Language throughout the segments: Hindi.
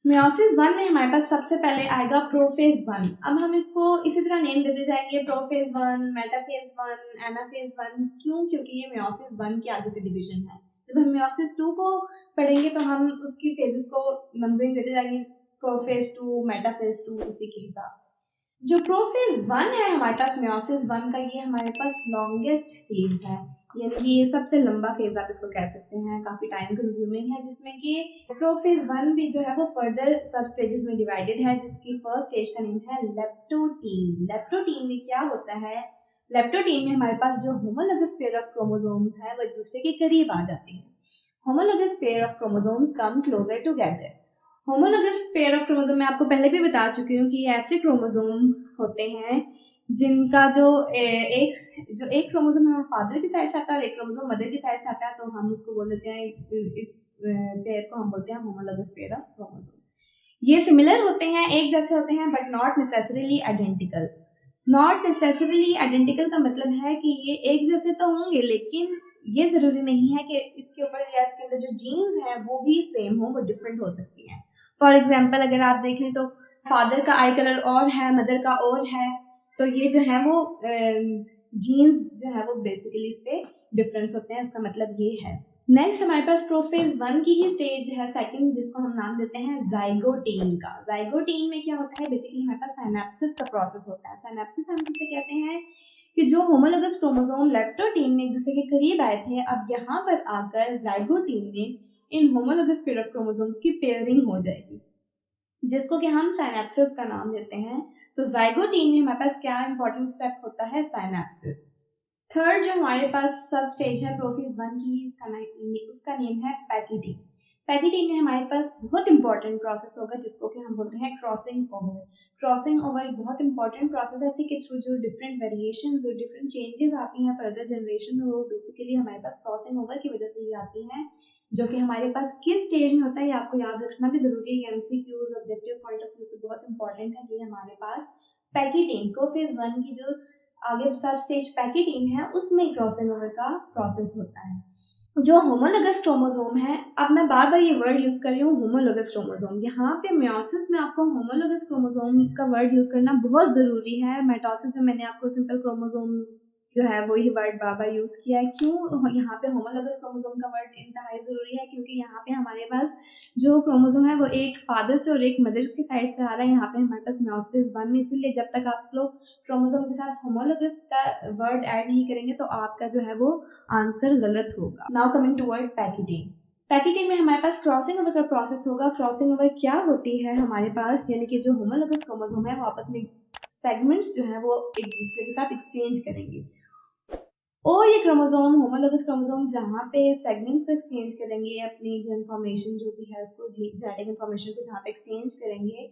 मियोसिस 1 में हमारे पास सबसे पहले आएगा प्रोफेज 1। अब हम इसको इसी तरह नेम देते जाएंगे, प्रोफेज 1, मेटाफेज 1, एनाफेज 1। क्यों? क्योंकि ये मियोसिस 1 के आगे से डिवीजन है। जब हम मियोसिस 2 को पढ़ेंगे तो हम उसकी फेजेस को नंबरिंग देते जाएंगे, प्रोफेज 2, मेटाफेज 2, उसी के हिसाब से। जो प्रोफेज 1 है हमारे पास मियोसिस 1 का, ये हमारे पास लॉन्गेस्ट फेज है, यानी कि ये सबसे लंबा फेज आप इसको कह सकते हैं, काफी टाइम कंज्यूमिंग है, जिसमें कि प्रोफेज 1 भी जो है वो फर्दर सब स्टेजेस में डिवाइडेड है, जिसकी फर्स्ट स्टेज का नेम है लेप्टोटीन। लेप्टोटीन में क्या होता है? लेप्टोटीन में हमारे पास जो होमोलोगस पेयर ऑफ क्रोमोसोम्स है वो एक दूसरे के करीब आ जाते हैं। Homologous pair of chromosomes come closer together. Homologous pair of chromosome मैं आपको पहले भी बता चुकी हूँ कि ये ऐसे क्रोमोसोम होते हैं जिनका जो एक क्रोमोसोम है फादर की साइड से आता है और एक क्रोमोसोम मदर की साइड से आता है, तो हम उसको बोल देते हैं, इस पेयर को हम बोलते हैं होमोलोगस पेयर ऑफ क्रोमोसोम। ये सिमिलर होते हैं, एक जैसे होते हैं, but not necessarily identical. Not necessarily identical का मतलब है कि ये एक जैसे तो होंगे, लेकिन ये जरूरी नहीं है कि इसके ऊपर या इसके अंदर जो जीन्स हैं वो भी सेम हो, वो डिफरेंट हो सकती हैं। फॉर एग्जाम्पल अगर आप देखें तो फादर का आई कलर और है, मदर का और है, तो ये जो है वो जीन्स जो है वो बेसिकली इस पे डिफरेंस होते हैं, इसका मतलब ये है। नेक्स्ट हमारे पास प्रोफेज 1 की ही स्टेज है सेकंड, जिसको हम नाम देते हैं जाइगोटीन का। जाइगोटीन में क्या होता है? बेसिकली हमारे पास साइनेप्सिस का प्रोसेस होता है। साइनेप्सिस हम किसे कहते हैं कि जो होमोलोगस क्रोमोसोम लेप्टोटीन में एक दूसरे के करीब आए थे, अब यहाँ पर आकर जाइगोटीन में इन होमोलोगस पेयर ऑफ क्रोमोसोम्स की पेयरिंग हो जाएगी, जिसको कि हम साइनेप्सिस का नाम देते हैं। तो जाइगोटीन में हमारे पास क्या इंपॉर्टेंट स्टेप होता है? साइनेप्सिस। थर्ड जो हमारे पास सब स्टेज है प्रोफेज 1 की, उसका नेम है पैकेटिंग। पैकेटिंग में हमारे पास बहुत इंपॉर्टेंट प्रोसेस होगा, जिसको कि हम बोलते हैं क्रॉसिंग ओवर। क्रॉसिंग ओवर एक बहुत इंपॉर्टेंट प्रोसेस है, इसी के थ्रू जो डिफरेंट वेरिएशंस और डिफरेंट चेंजेस आती हैं फर्दर जनरेशन में, वो बेसिकली हमारे पास क्रॉसिंग ओवर की वजह से ही आती हैं, जो कि हमारे पास किस स्टेज में होता है ये आपको याद रखना भी जरूरी है। MCQs objective point of view से बहुत इंपॉर्टेंट है कि हमारे पास पैकेटिंग प्रोफेज 1 की जो आगे सब स्टेज पैकेटिंग है उसमें क्रॉसिंग ओवर का प्रोसेस होता है। जो होमोलोगस क्रोमोसोम है, अब मैं बार बार ये वर्ड यूज कर रही हूँ होमोलोगस क्रोमोसोम, यहाँ पे मियोसिस में आपको होमोलोगस क्रोमोसोम का वर्ड यूज करना बहुत जरूरी है। मेटोसिस में मैंने आपको सिंपल क्रोमोसोम्स जो है वही वर्ड बार बार यूज किया है। क्यों यहाँ पे होमोलोगस क्रोमोसोम का वर्ड इंतहाई जरूरी है? क्योंकि यहाँ पे हमारे पास जो क्रोमोसोम है वो एक फादर से और एक मदर की साइड से आ रहा है। यहाँ पे हमारे पास मियोसिस 1 में, इसीलिए जब तक आप लोग क्रोमोसोम के साथ होमोलोगस का वर्ड ऐड नहीं करेंगे तो आपका जो है वो आंसर गलत होगा। Now coming toward packeting. Packeting में हमारे पास क्रॉसिंग ओवर का प्रोसेस होगा। क्रॉसिंग ओवर क्या होती है हमारे पास, यानी कि जो होमोलोगस क्रोमोसोम है वो आपस में सेगमेंट्स जो है वो एक दूसरे के साथ एक्सचेंज करेंगे, और ये क्रोमोसोम होमोलोगस क्रोमोसोम जहाँ पे सेगमेंट्स को एक्सचेंज करेंगे, अपनी जो इन्फॉर्मेशन जो भी है उसको जेनेटिक इन्फॉर्मेशन को जहाँ पे एक्सचेंज करेंगे,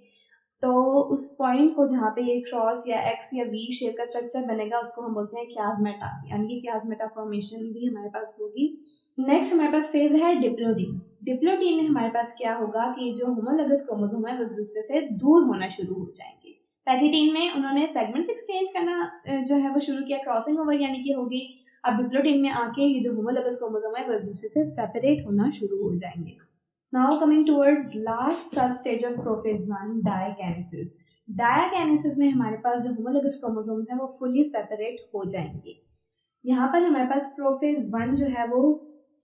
तो उस पॉइंट को जहाँ पे ये क्रॉस या एक्स या वी शेप का स्ट्रक्चर बनेगा उसको हम बोलते हैं क्लाज्मेटा, यानी कि क्लाज्मेटा फॉर्मेशन भी हमारे पास होगी। नेक्स्ट हमारे पास फेज है डिप्लोडीन। डिप्लोडीन में हमारे पास क्या होगा कि जो होमोलोगस क्रोमोसोम है वो एक दूसरे से दूर होना शुरू हो जाएंगे। पैकेटिन में उन्होंने सेगमेंट्स एक्सचेंज करना जो है वो शुरू किया, क्रॉसिंग ओवर यानी कि होगी। अब डिप्लोडीन में आके ये जो होमोलोगस क्रोमोसोम है वो एक दूसरे से सेपरेट होना शुरू हो जाएंगे। Now coming towards last sub-stage of prophase 1, diakinesis. Diakinesis में हमारे पास जो homologous chromosomes हैं वो fully separate हो जाएंगे। यहाँ पर हमारे पास प्रोफेज 1 जो है वो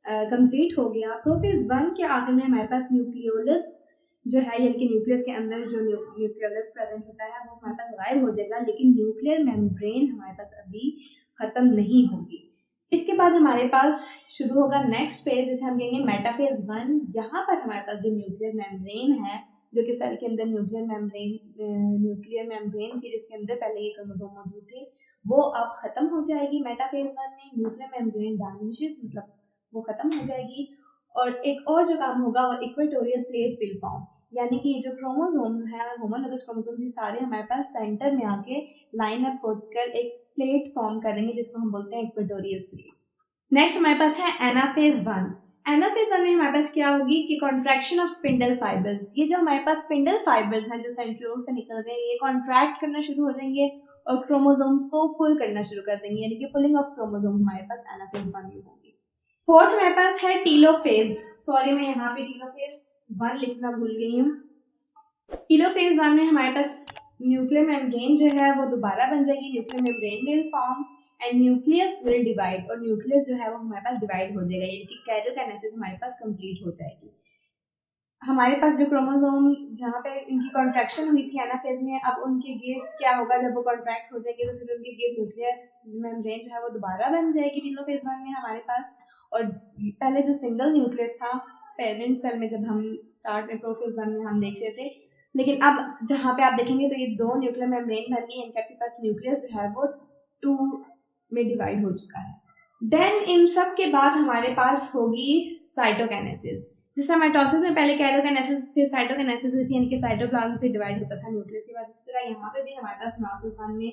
कंप्लीट हो गया। प्रोफेज 1 के आखिर में हमारे पास न्यूक्लियोलस जो है, यानी कि न्यूक्लियस के अंदर जो न्यूक्लियोलस प्रेजेंट होता है वो हमारे पास गायब हो जाएगा, लेकिन न्यूक्लियर मेम्ब्रेन हमारे पास अभी खत्म नहीं होगी। इसके बाद हमारे पास शुरू होगा नेक्स्ट फेज, जिसे हम कहेंगे मेटाफेज 1। यहाँ पर हमारे पास जो न्यूक्लियर मेम्ब्रेन है, जो कि सेल के अंदर न्यूक्लियर मेम्ब्रेन थी जिसके अंदर पहले ये क्रोमोसोम मौजूद थे, वो अब खत्म हो जाएगी। मेटाफेज 1 में न्यूक्लियर मेम्ब्रेन डैमेजेस, मतलब वो खत्म हो जाएगी। और एक और जो काम होगा वो इक्वेटोरियल प्लेट विल फॉर्म, यानी कि जो क्रोमोसोम्स हैं होमोलोगस क्रोमोसोम्स, ये सारे हमारे पास सेंटर में आके लाइन अप होकर एक प्लेट फॉर्म करेंगे जिसको हम बोलते हैं इक्वेटोरियल प्लेट। नेक्स्ट हमारे पास है एनाफेज 1। एनाफेज 1 में हमारे पास क्या होगी कि कॉन्ट्रैक्शन ऑफ स्पिंडल फाइबर्स। ये जो हमारे पास स्पिंडल फाइबर्स हैं जो सेंट्रियोल से निकल रहे हैं, ये कॉन्ट्रैक्ट करना शुरू हो जाएंगे और क्रोमोसोम्स को पुल करना शुरू कर देंगे, यानी कि पुलिंग ऑफ क्रोमोसोम हमारे पास एनाफेज 1 में होगी। फोर्थ हमारे पास है टीलोफेज। सॉरी मैं यहाँ पे टीलोफेज 1 लिखना भूल गई हूँ। टेलोफेज 1 में हमारे पास न्यूक्लियर मेम्ब्रेन जो है वो दोबारा बन जाएगी, nuclear membrane will form and nucleus will divide, और न्यूक्लियस जो है वो हमारे पास डिवाइड हो जाएगा, यानी कि कैरियोकाइनेसिस हमारे पास कंप्लीट हो जाएगी। हमारे पास जो क्रोमोसोम जहाँ पे इनकी कॉन्ट्रैक्शन हुई थी एनाफेज में, अब उनके गेट क्या होगा, जब वो कॉन्ट्रैक्ट हो जाएगी तो फिर उनके गेट न्यूक्लियर मेम्ब्रेन जो है वो दोबारा बन जाएगी टेलोफेज 1 में हमारे पास। और पहले जो सिंगल न्यूक्लियस था पेरेंट सेल में, जब हम स्टार्ट में प्रोफेज 1 में हम देख रहे थे, लेकिन अब जहाँ पे आप देखेंगे तो ये 2 न्यूक्लियर मेम्ब्रेन बन गई, इनके पास न्यूक्लियस जो है वो 2 में डिवाइड हो चुका है। देन इन सब के बाद हमारे पास होगी साइटोकाइनेसिस। जिस तरह माइटोसिस में पहले कैरियोकाइनेसिस फिर साइटोकाइनेसिस हुई थी, यानी कि साइटोप्लाज्म फिर डिवाइड होता था न्यूक्लियस के बाद, इसी तरह यहाँ पे भी हमारे पास मेयोसिस 1 में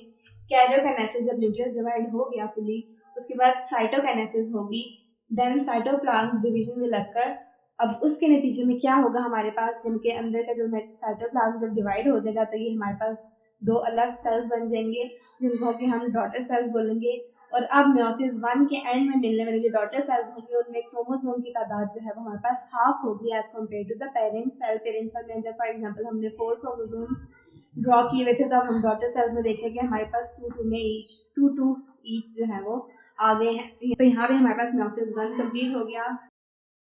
कैरियोकाइनेसिस, जब न्यूक्लियस डिवाइड हो गया फुली, उसके बाद साइटोकाइनेसिस होगी, then cytoplasm division will occur. अब उसके नतीजे में क्या होगा हमारे पास, जिनके अंदर का जो साइटोप्लाज्म जब डिवाइड हो जाएगा तो ये हमारे पास 2 अलग सेल्स बन जाएंगे, जिनको कि हम डॉटर सेल्स बोलेंगे। और अब मेयोसिस 1 के एंड में मिलने वाले जो डॉटर सेल्स होंगे उनमें क्रोमोसोम की तादाद जो है वो हमारे पास हाफ होगी as compared to the parent cell. Parent cell में अगर फॉर एग्जांपल हमने 4 क्रोमोसोम्स ड्रॉ किए हुए थे, तो अब हम डॉटर सेल्स में देखें कि हमारे पास 2 2 ईच जो है वो आ गए हैं। तो यहाँ पे हमारे पास मेयोसिस 1 कंप्लीट हो गया।